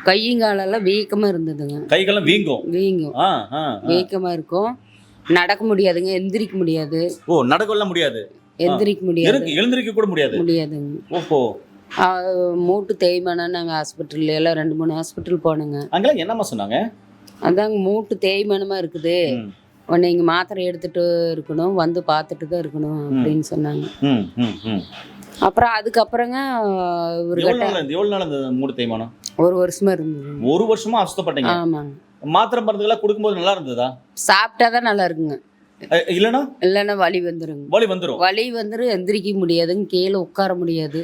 கையங்காலெல்லாம் வீக்கமா இருந்ததுங்க. கைகள்லாம் வீங்கும். வீக்கமா இருக்கும். நடக்க முடியாதுங்க, எந்திரிக்க முடியாது. ஓ, நடக்கலாம் முடியாது, எந்திரிக்க முடியாது, எழுந்திருக்க கூட முடியாதுங்க. ஓஹோ. மூட்டு தேய்மானம். நாங்கள் ஹாஸ்பிட்டல் எல்லாம் 2-3 ஹாஸ்பிட்டல் போனோங்க. அங்கெல்லாம் என்னம்மா சொன்னாங்க? அதாங்க மூட்டு தேய்மானமா இருக்குது, நீங்கள் மாத்திரை எடுத்துட்டு இருக்கணும், வந்து பார்த்துட்டு தான் இருக்கணும் அப்படின்னு சொன்னாங்க. அப்புறம் அதுக்கப்புறங்க எவ்வளவு நாள் அந்த மூட்டு தேய்மானம்? 1 வருஷமா இருந்தது. 1 வருஷமா அவஸ்தைப்பட்டீங்க? ஆமாங்க. மாத்திரை மருந்துகள்லாம் கொடுக்கும்போது நல்லா இருந்ததா? சாப்பிட்டாதான் நல்லா இருக்குங்க, இல்லைன்னா வலி வந்துருங்க. வலி வந்துரும், எந்திரிக்க முடியாதுங்க, கீழே உட்கார முடியாது,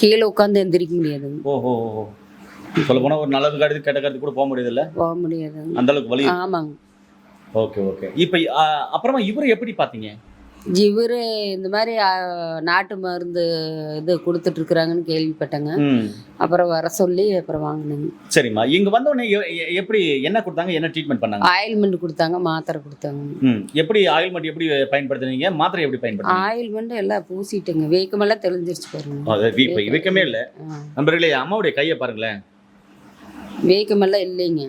கீழே உட்காந்து எந்திரிக்க முடியாதுங்க. ஓஹோ. சொல்ல போனா ஒரு நல்லது கருது கெட்ட கருது கூட போக முடியாதுல்ல? போக முடியாதுங்க, அந்த அளவுக்கு வலி. ஆமாங்க. Okay okay. இப்போ அப்புறமா இவரை எப்படி பார்த்தீங்க? இவரு இந்த மாதிரி நாட்டு மருந்து இது கொடுத்துட்டு இருக்கிறாங்கன்னு கேள்விப்பட்டேங்க. அப்புறம் வர சொல்லி அப்புறம் வாங்கினேங்க. சரிம்மா. இங்க வந்தோடனே எப்படி என்ன கொடுத்தாங்க, என்ன ட்ரீட்மெண்ட் பண்ணாங்க? ஆயில்மெண்ட் கொடுத்தாங்க, மாத்திரை கொடுத்தாங்க. எப்படி ஆயில்மெண்ட் எப்படி பயன்படுத்துனீங்க, மாத்திரை எப்படி பயன்படுத்துனீங்க? ஆயில்மெண்ட் எல்லாம் பூசிட்டுங்க, வீக்கமெல்லாம் தெளிஞ்சிருச்சு பாருங்க. வீக்கமே இல்லை நண்பர்களே. அம்மாவுடைய கையை பாருங்களேன், வீக்கமெல்லாம் இல்லைங்க.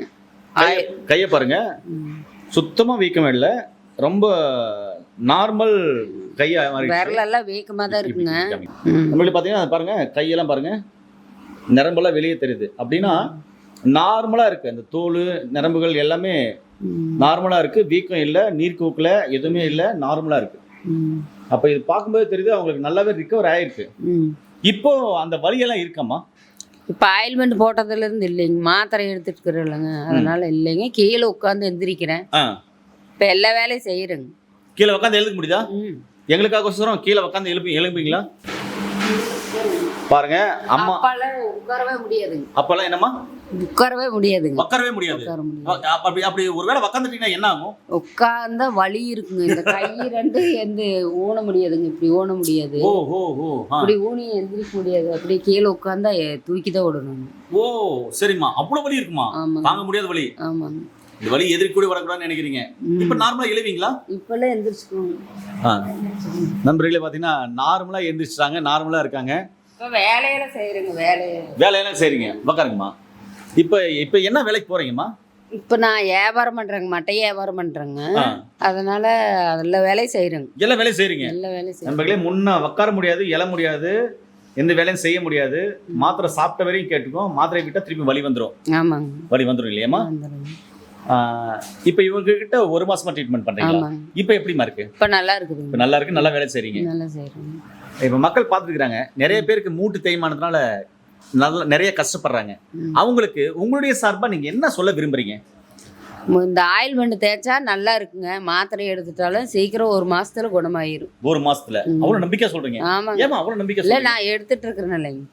கையை பாருங்க, சுத்தமா வீக்கமே இல்லை, ரொம்ப நார்மல் கையா மாதிரி. விரலெல்லாம் வீக்கமா தான் இருக்குங்க. நம்மளுக்கு பாத்தீங்கன்னா பாருங்க, கையெல்லாம் பாருங்க, நரம்பெல்லாம் வெளியே தெரியுது. அப்படின்னா நார்மலா இருக்கு, அந்த தோல் நரம்புகள் எல்லாமே நார்மலா இருக்கு, வீக்கம் இல்லை, நீர்க்கோக்குல எதுவுமே இல்லை, நார்மலா இருக்கு. அப்ப இது பார்க்கும்போது தெரியுது அவங்களுக்கு நல்லாவே ரிகவர் ஆயிருக்கு. இப்போ அந்த வலியெல்லாம் இருக்காமா? இப்போ ஆயில்மெண்ட் போட்டதுல இருந்து இல்லைங்க, மாத்திரை எடுத்துட்டு இருக்கிறேங்க, அதனால இல்லைங்க. கீழே உட்காந்து எந்திரிக்கிறேன், இப்போ எல்லா வேலையும் செய்யறேங்க. கீழே உட்காந்து எழுதுக்க முடியுதா? எங்களுக்காக கீழே உட்காந்து எழுப்பீங்களா? பாருங்க அம்மா. உட்காரவே முடியாதுங்க. அப்பெல்லாம் என்னம்மா? உட்காரவே முடியாதுங்க. உட்காரவே முடியாது. அப்படி ஒருவேளை உட்காந்துட்டீங்கன்னா என்ன ஆகும்? உட்கார்ந்தா வலி இருக்குங்க, இந்த கை 2 எந்த ஊன முடியாதுங்க, இப்படி ஊன முடியாது, இப்படி ஊனி எந்திரிக்க முடியாது, அப்படியே கீழே உட்கார்ந்தா தூக்கிதான் விடணும். ஓ சரிம்மா, அவ்வளவு வலி இருக்குமா? தாங்க முடியாத வலி. ஆமாங்க. இந்த வலி எதிர்க்க கூட வரக்கூடாதுன்னு நினைக்கிறீங்க. இப்ப நார்மலா எழுவீங்களா? இப்பெல்லாம் எந்திரிச்சுக்கோங்க. நண்பர்களே பாத்தீங்கன்னா நார்மலா எந்திரிச்சிட்டாங்க, நார்மலா இருக்காங்க. வேலையெல்லாம் செய்யறேங்க, வேலையெல்லாம் செய்றீங்க. உட்காருங்கம்மா. இப்ப என்ன வேலைக்கு போறீங்கம்மா? இப்ப நான் வியாபாரம் பண்றேங்க, மட்டை வியாபாரம் பண்றேங்க, அதனால எல்லா வேலையும் செய்யறேங்க. எல்லா வேலையும் செய்றீங்க. நண்பர்களே, முன்ன உட்கார முடியாது, எழ முடியாது, எந்த வேலையும் செய்ய முடியாது, மாத்திரை சாப்பிட்ட வரையும் கேட்டுக்கும், மாத்திரை விட்டா திருப்பி வலி வந்துடும். ஆமாங்க, வலி வந்துடும் இல்லையாம்மா? இப்ப இவங்க கிட்ட 1 மாசமா ட்ரீட்மெண்ட் பண்றீங்களா? இப்ப எப்படிமா இருக்கு? இப்ப நல்லா இருக்குது. இப்ப நல்லா இருக்கு, நல்லா வேலை செய்றீங்க. நல்லா செய்றேன். இப்ப மக்கள் பார்த்துக்கிறாங்க, நிறைய பேருக்கு மூட்டு தேய்மானத்தினால நிறைய கஷ்டப்படுறாங்க. அவங்களுக்கு உங்களுடைய சார்பா நீங்க என்ன சொல்ல விரும்புறீங்க? இந்த ஆயில்மெண்ட் தேய்ச்சா நல்லா இருக்குங்க, மாத்திரை எடுத்துட்டாலும் சீக்கிரம் 1 மாசத்துல குணமாயிரும். 1 மாசத்துல? அவ்வளவு நம்பிக்கை சொல்றீங்க? ஆமாங்க. ஏமா அவ்வளவு நம்பிக்கை? இல்ல, நான் எடுத்துட்டு இருக்கிறேன் இல்லைங்க.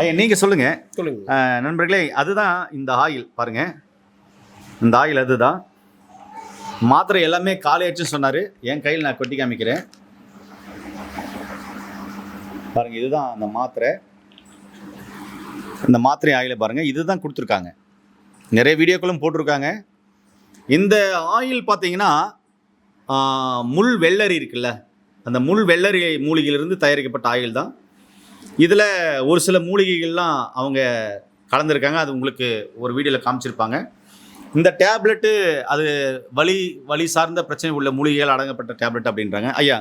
ஐயா நீங்க சொல்லுங்க. நண்பர்களே, அதுதான் இந்த ஆயில் பாருங்க, இந்த ஆயில் அதுதான். மாத்திரை எல்லாமே காலியாச்சுன்னு சொன்னாரு, என் கையில் நான் கொட்டி காமிக்கிறேன் பாருங்க. இதுதான் அந்த மாத்திரை, இந்த மாத்திரை ஆயிலை பாருங்க, இதுதான் கொடுத்துருக்காங்க. நிறைய வீடியோக்களும் போட்டிருக்காங்க. இந்த ஆயில் பார்த்தீங்கன்னா முள் வெள்ளரி இருக்குல்ல, அந்த முள் வெள்ளரி மூலிகையிலிருந்து தயாரிக்கப்பட்ட ஆயில் தான். இதில் ஒரு சில மூலிகைகள்லாம் அவங்க கலந்துருக்காங்க, அது உங்களுக்கு ஒரு வீடியோவில் காமிச்சிருப்பாங்க. இந்த டேப்லெட்டு அது வலி சார்ந்த பிரச்சனை உள்ள மூலிகைகள் அடங்கப்பட்ட டேப்லெட் அப்படின்றாங்க. ஐயா,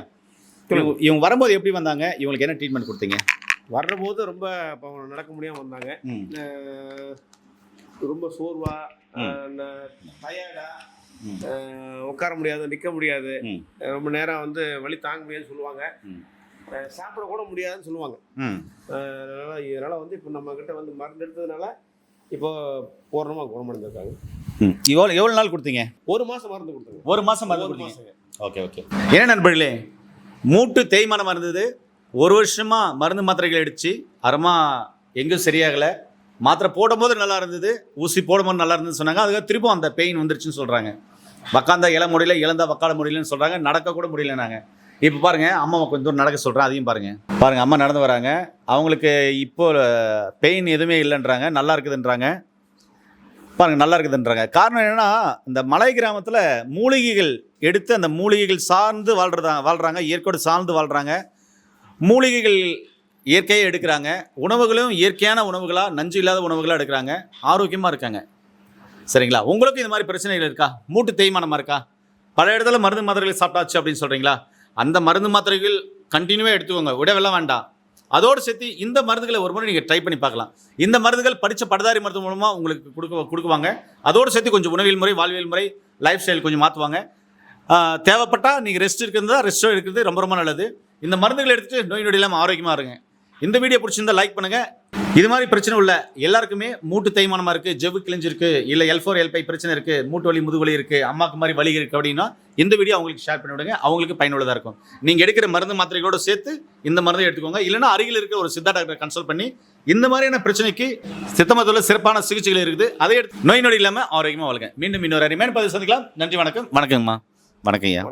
இவங்க வரும்போது எப்படி வந்தாங்க, இவங்களுக்கு என்ன ட்ரீட்மெண்ட் கொடுத்தீங்க? வர்றபோது ரொம்ப நடக்க முடியாமல் வந்தாங்க, ரொம்ப சோர்வா, டயர்டா, உட்கார முடியாது, நிற்க முடியாது, ரொம்ப நேரம் வலி தாங்க முடியாதுன்னு சொல்லுவாங்க, சாப்பிட கூட முடியாதுன்னு சொல்லுவாங்க. இதனால் இப்போ நம்ம கிட்ட மருந்து எடுத்ததுனால இப்போ பூர்ணமாக குணமடைந்திருக்காங்க. எவ்வளோ நாள் கொடுத்தீங்க? 1 மாதம் மருந்து கொடுத்தாங்க. 1 மாதம் மருந்து கொடுத்தீங்க. Okay okay. ஏன் நண்பர்களே, மூட்டு தேய்மானம் இருந்தது, 1 வருஷமா மருந்து மாத்திரைகள் அடிச்சு அறமா எங்கேயும் சரியாகலை. மாத்திரை போடும்போது நல்லா இருந்தது, ஊசி போடும்போது நல்லா இருந்ததுன்னு சொன்னாங்க. அதுக்காக திரும்பவும் அந்த பெயின் வந்துருச்சுன்னு சொல்கிறாங்க. உக்காந்தா எழ முடியல, இழந்தா உக்காட முடியலன்னு சொல்கிறாங்க. நடக்க கூட முடியல. நாங்கள் இப்போ பாருங்கள், அம்மாவை கொஞ்சம் தூரம் நடக்க சொல்கிறேன், அதையும் பாருங்கள். அம்மா நடந்து வராங்க, அவங்களுக்கு இப்போ பெயின் எதுவுமே இல்லைன்றாங்க, நல்லா இருக்குதுன்றாங்க. பாருங்கள், நல்லா இருக்குதுன்றாங்க. காரணம் என்னென்னா, இந்த மலை கிராமத்தில் மூலிகைகள் எடுத்து அந்த மூலிகைகள் சார்ந்து வாழ்கிறாங்க, இயற்கையோடு சார்ந்து வாழ்கிறாங்க. மூலிகைகள் இயற்கையாக எடுக்கிறாங்க, உணவுகளும் இயற்கையான உணவுகளாக, நஞ்சு இல்லாத உணவுகளாக எடுக்கிறாங்க, ஆரோக்கியமாக இருக்காங்க. சரிங்களா? உங்களுக்கு இந்த மாதிரி பிரச்சனைகள் இருக்கா? மூட்டு தேய்மானமாக இருக்கா? பல இடத்துல மருந்து மாத்திரைகள் சாப்பிட்டாச்சு அப்படின்னு சொல்கிறீங்களா? அந்த மருந்து மாத்திரைகள் கண்டினியூவாக எடுத்துக்கோங்க, விடவெல்லாம் வேண்டாம். அதோடு சேர்த்து இந்த மருந்துகளை ஒரு முறை நீங்கள் ட்ரை பண்ணி பார்க்கலாம். இந்த மருந்துகள் படித்த பட்டதாரி மருத்துவம் மூலமாக உங்களுக்கு கொடுக்குவாங்க. அதோடு சேர்த்து கொஞ்சம் உணவியல் முறை, வாழ்வியல் முறை, லைஃப் ஸ்டைல் கொஞ்சம் மாற்றுவாங்க. தேவைப்பட்டால் நீங்கள் ரெஸ்ட் இருக்கிறதா ரெஸ்ட்டோ இருக்கிறது ரொம்ப ரொம்ப நல்லது. இந்த மருந்துகளை எடுத்துகிட்டு நோய் நொடி இல்லாமல் ஆரோக்கியமாக இருங்க. இந்த வீடியோ பிடிச்சிருந்தா லைக் பண்ணுங்கள். இது மாதிரி பிரச்சனை உள்ள எல்லாருக்குமே மூட்டு தேய்மானமாக இருக்குது, ஜவ்வு கிழிஞ்சிருக்கு, இல்லை L4 L5 பிரச்சனை இருக்குது, மூட்டு வலி முதுகு வலி இருக்குது, அம்மாக்கு மாதிரி வலி இருக்குது அப்படின்னா இந்த வீடியோ அவங்களுக்கு ஷேர் பண்ணி விடுங்க. அவங்களுக்கு பயனுள்ளதாக இருக்கும். நீங்கள் எடுக்கிற மருந்து மாத்திரைகளோடு சேர்த்து இந்த மருந்தை எடுத்துக்கோங்க. இல்லைன்னா அருகில் இருக்கிற ஒரு சித்தா டாக்டரை கன்சல்ட் பண்ணி இந்த மாதிரியான பிரச்சனைக்கு சித்த மருத்துவத்தில் சிறப்பான சிகிச்சைகள் இருக்குது. அதை எடுத்து நோய் நொடி இல்லாமல் ஆரோக்கியமாக வளருங்க. மீண்டும் இன்னொரு அருமையான பதிவு சந்திக்கலாம். நன்றி, வணக்கம். வணக்கங்கம்மா. வணக்கம் ஐயா.